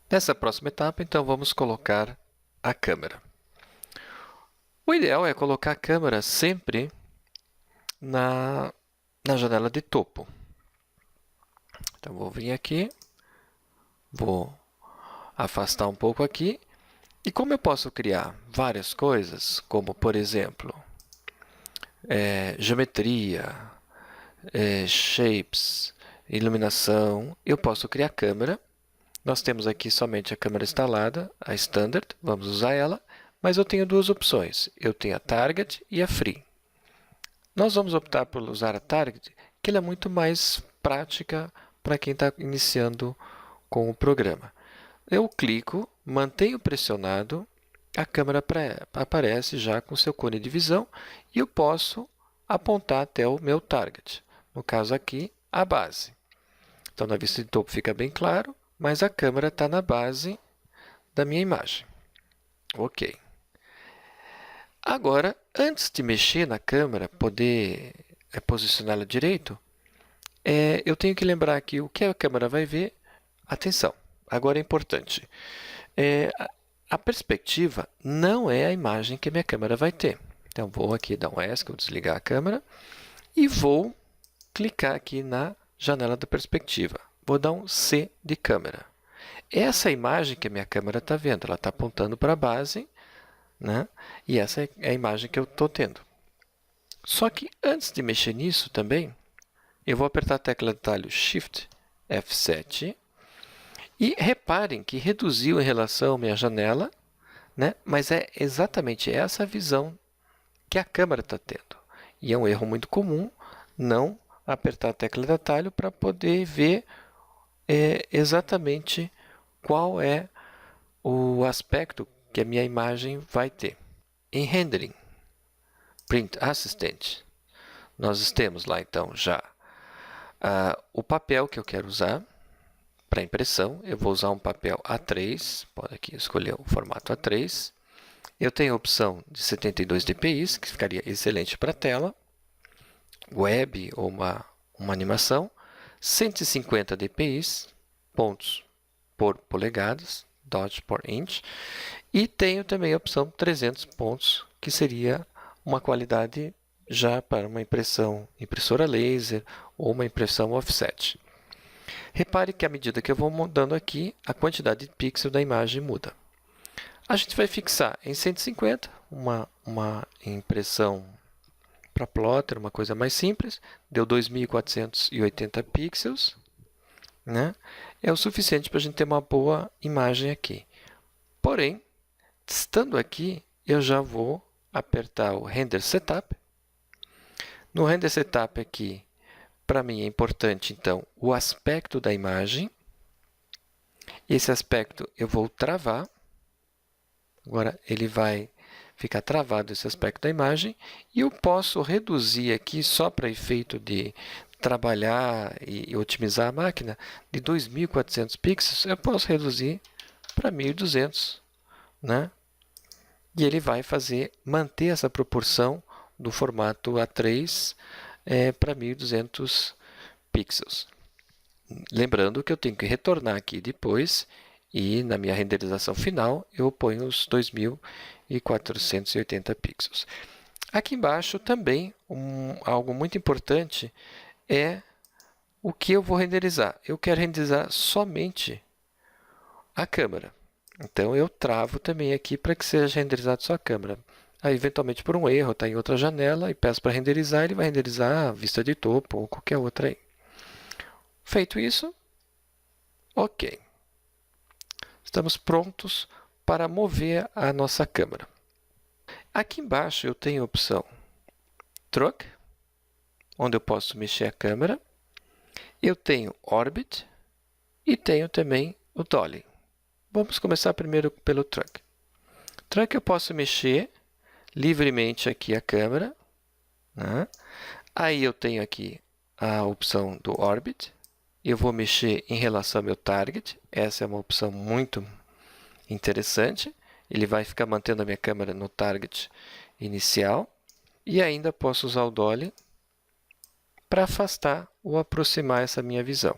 Nessa próxima etapa, então, vamos colocar a câmera. O ideal é colocar a câmera sempre na janela de topo. Então, vou vir aqui, vou afastar um pouco aqui. E como eu posso criar várias coisas, como, por exemplo, geometria, shapes, iluminação, eu posso criar câmera. Nós temos aqui somente a câmera instalada, a Standard, vamos usar ela, mas eu tenho duas opções. Eu tenho a Target e a Free. Nós vamos optar por usar a Target, que ela é muito mais prática para quem está iniciando com o programa. Eu clico, mantenho pressionado, a câmera aparece já com seu cone de visão e eu posso apontar até o meu target. No caso aqui, a base. Então, na vista de topo fica bem claro, mas a câmera está na base da minha imagem. Ok. Agora, antes de mexer na câmera, poder posicioná-la direito, eu tenho que lembrar aqui o que a câmera vai ver. Atenção, agora é importante. A perspectiva não é a imagem que a minha câmera vai ter. Então, vou aqui dar um ESC, vou desligar a câmera e vou clicar aqui na janela da perspectiva. Vou dar um C de câmera. Essa é a imagem que a minha câmera está vendo. Ela está apontando para a base, né? E essa é a imagem que eu estou tendo. Só que antes de mexer nisso também, eu vou apertar a tecla de atalho Shift F7 e reparem que reduziu em relação à minha janela, né? Mas é exatamente essa visão que a câmera está tendo. E é um erro muito comum não apertar a tecla de atalho para poder ver exatamente qual é o aspecto que a minha imagem vai ter. Em Rendering, Print Assistant, nós temos lá então já o papel que eu quero usar para impressão. Eu vou usar um papel A3, pode aqui escolher o formato A3. Eu tenho a opção de 72 dpi, que ficaria excelente para a tela, web ou uma animação, 150 dpi, pontos por polegadas, dots por inch, e tenho também a opção 300 pontos, que seria uma qualidade já para uma impressora laser ou uma impressão offset. Repare que à medida que eu vou mudando aqui, a quantidade de pixels da imagem muda. A gente vai fixar em 150, uma impressão para plotter, uma coisa mais simples, deu 2.480 pixels, né? É o suficiente para a gente ter uma boa imagem aqui. Porém, estando aqui, eu já vou apertar o Render Setup. No Render Setup aqui, para mim é importante, então, o aspecto da imagem. Esse aspecto eu vou travar. Agora, ele vai ficar travado esse aspecto da imagem. E eu posso reduzir aqui, só para efeito de trabalhar e otimizar a máquina, de 2.400 pixels, eu posso reduzir para 1.200, né? E ele vai manter essa proporção do formato A3 para 1.200 pixels. Lembrando que eu tenho que retornar aqui depois e na minha renderização final eu ponho os 2.480 pixels. Aqui embaixo também algo muito importante é o que eu vou renderizar. Eu quero renderizar somente a câmera. Então, eu travo também aqui para que seja renderizado só a câmera. Aí, eventualmente, por um erro, está em outra janela e peço para renderizar, ele vai renderizar a vista de topo ou qualquer outra aí. Feito isso, ok. Estamos prontos para mover a nossa câmera. Aqui embaixo eu tenho a opção Truck, onde eu posso mexer a câmera. Eu tenho Orbit e tenho também o Dolly. Vamos começar primeiro pelo Truck. Truck eu posso mexer livremente aqui a câmera, né? Aí eu tenho aqui a opção do Orbit. Eu vou mexer em relação ao meu Target. Essa é uma opção muito interessante. Ele vai ficar mantendo a minha câmera no Target inicial. E ainda posso usar o Dolly para afastar ou aproximar essa minha visão.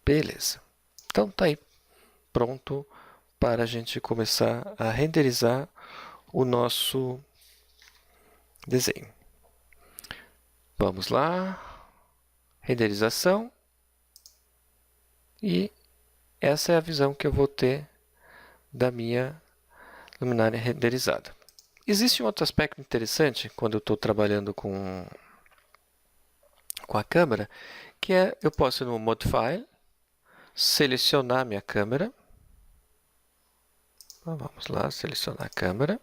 Beleza. Então, está aí pronto para a gente começar a renderizar o nosso desenho. Vamos lá. Renderização. E essa é a visão que eu vou ter da minha luminária renderizada. Existe um outro aspecto interessante quando eu estou trabalhando com a câmera, que é eu posso ir no Modify, selecionar minha câmera. Então, vamos lá, selecionar a câmera.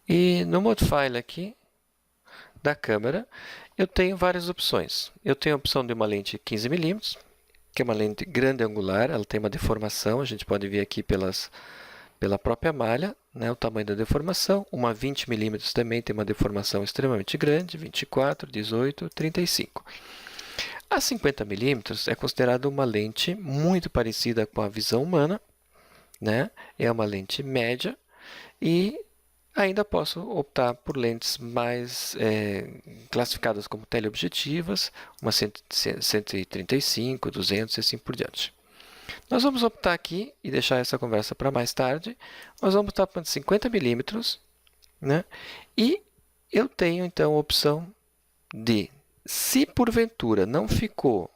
E no Modify aqui, da câmera, eu tenho várias opções. Eu tenho a opção de uma lente 15 mm, que é uma lente grande angular, ela tem uma deformação, a gente pode ver aqui pela própria malha, né, o tamanho da deformação. Uma 20 mm também tem uma deformação extremamente grande, 24, 18, 35. A 50 mm é considerada uma lente muito parecida com a visão humana, né? É uma lente média e ainda posso optar por lentes mais classificadas como teleobjetivas, uma 135, 200 e assim por diante. Nós vamos optar aqui e deixar essa conversa para mais tarde. Nós vamos optar por 50 mm, né? E eu tenho então a opção de, se porventura não ficou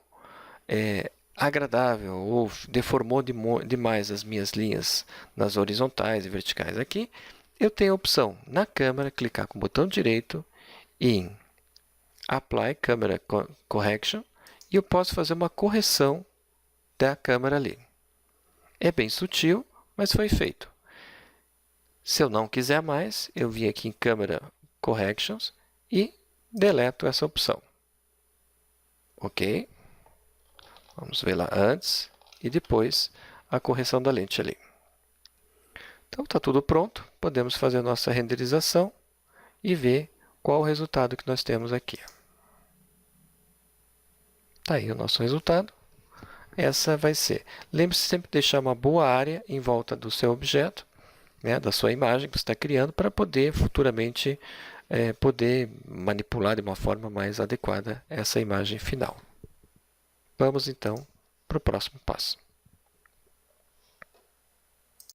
agradável ou deformou demais as minhas linhas nas horizontais e verticais aqui, eu tenho a opção na câmera, clicar com o botão direito em Apply Camera Correction e eu posso fazer uma correção da câmera ali. É bem sutil, mas foi feito. Se eu não quiser mais, eu vim aqui em Camera Corrections e deleto essa opção. Ok? Vamos ver lá antes e depois a correção da lente ali. Então, está tudo pronto. Podemos fazer a nossa renderização e ver qual o resultado que nós temos aqui. Está aí o nosso resultado. Essa vai ser. Lembre-se sempre de deixar uma boa área em volta do seu objeto, né, da sua imagem que você está criando, para poder futuramente poder manipular de uma forma mais adequada essa imagem final. Vamos então para o próximo passo.